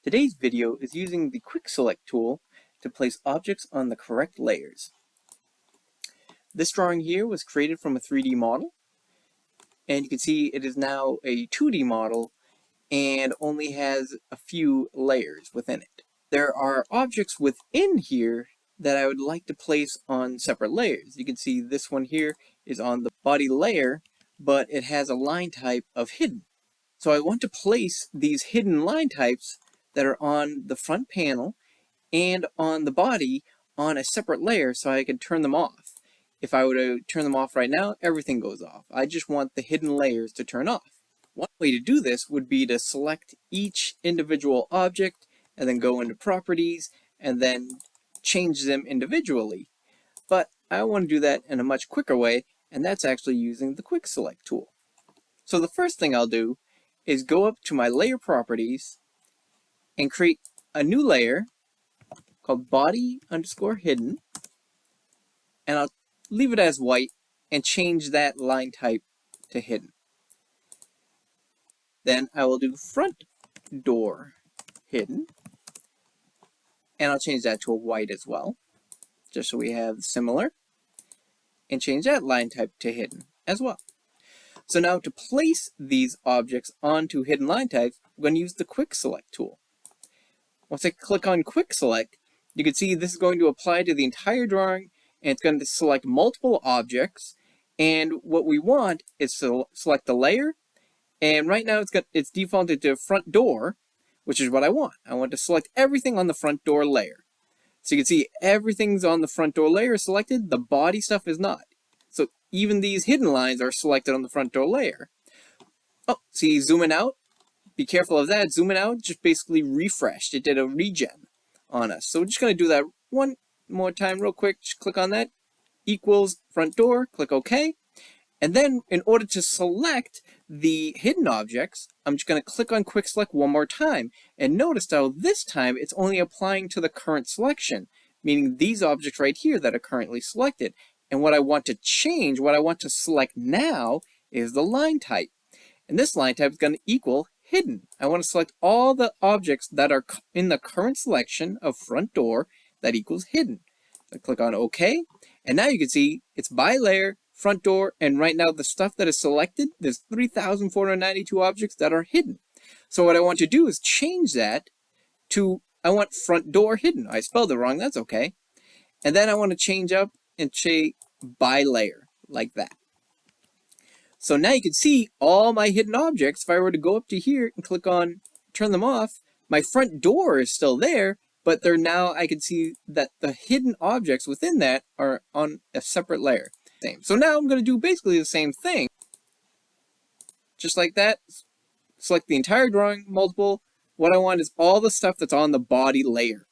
Today's video is using the QuickSelect tool to place objects on the correct layers. This drawing here was created from a 3D model, and you can see it is now a 2D model and only has a few layers within it. There are objects within here that I would like to place on separate layers. You can see this one here is on the body layer, but it has a line type of hidden. So I want to place these hidden line types that are on the front panel and on the body on a separate layer so I can turn them off. If I were to turn them off right now, everything goes off. I just want the hidden layers to turn off. One way to do this would be to select each individual object and then go into properties and then change them individually. But I want to do that in a much quicker way, and that's actually using the Quick Select tool. So the first thing I'll do is go up to my layer properties and create a new layer called body_hidden, and I'll leave it as white and change that line type to hidden. Then I will do front door hidden, and I'll change that to a white as well, just so we have similar, and change that line type to hidden as well. So now to place these objects onto hidden line types, I'm going to use the Quick Select tool. Once I click on Quick Select, you can see this is going to apply to the entire drawing, and it's going to select multiple objects. And what we want is to select the layer, and right now it's defaulted to front door, which is what I want. I want to select everything on the front door layer. So you can see everything's on the front door layer selected, the body stuff is not. So even these hidden lines are selected on the front door layer. Oh, see, zooming out. Be careful of that. Zooming out just basically refreshed. It did a regen on us. So we're just going to do that one more time real quick. Just click on that. Equals front door. Click OK. And then in order to select the hidden objects, I'm just going to click on Quick Select one more time. And notice how this time it's only applying to the current selection, meaning these objects right here that are currently selected. And what I want to change, what I want to select now is the line type. And this line type is going to equal hidden. I want to select all the objects that are in the current selection of front door that equals hidden. I click on OK, and now you can see it's by layer, front door, and right now the stuff that is selected, there's 3,492 objects that are hidden. So what I want to do is change that to, I want front door hidden. I spelled it wrong, that's okay. And then I want to change up and say by layer, like that. So now you can see all my hidden objects. If I were to go up to here and click on turn them off, my front door is still there, but they're now, I can see that the hidden objects within that are on a separate layer. So now I'm going to do basically the same thing. Just like that, select the entire drawing, multiple. What I want is all the stuff that's on the body layer.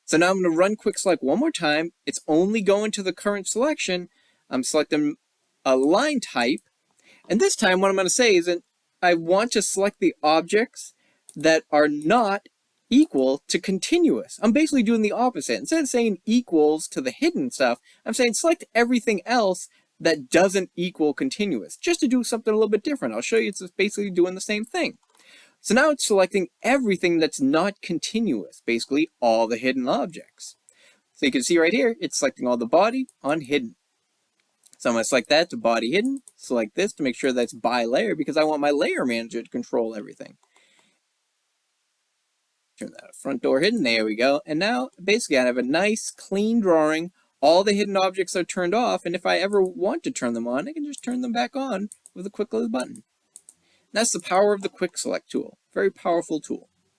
So now I'm going to run Quick Select one more time. It's only going to the current selection. I'm selecting a line type. And this time what I'm going to say is that I want to select the objects that are not equal to continuous. I'm basically doing the opposite. Instead of saying equals to the hidden stuff, I'm saying select everything else that doesn't equal continuous, just to do something a little bit different. I'll show you it's just basically doing the same thing. So now it's selecting everything that's not continuous, basically all the hidden objects. So you can see right here, it's selecting all the body on hidden. So I'm going to select that to body hidden, select this to make sure that's by layer because I want my layer manager to control everything. Turn that to front door hidden, there we go. And now basically I have a nice clean drawing. All the hidden objects are turned off, and if I ever want to turn them on, I can just turn them back on with a quick little button. That's the power of the Quick Select tool. Very powerful tool.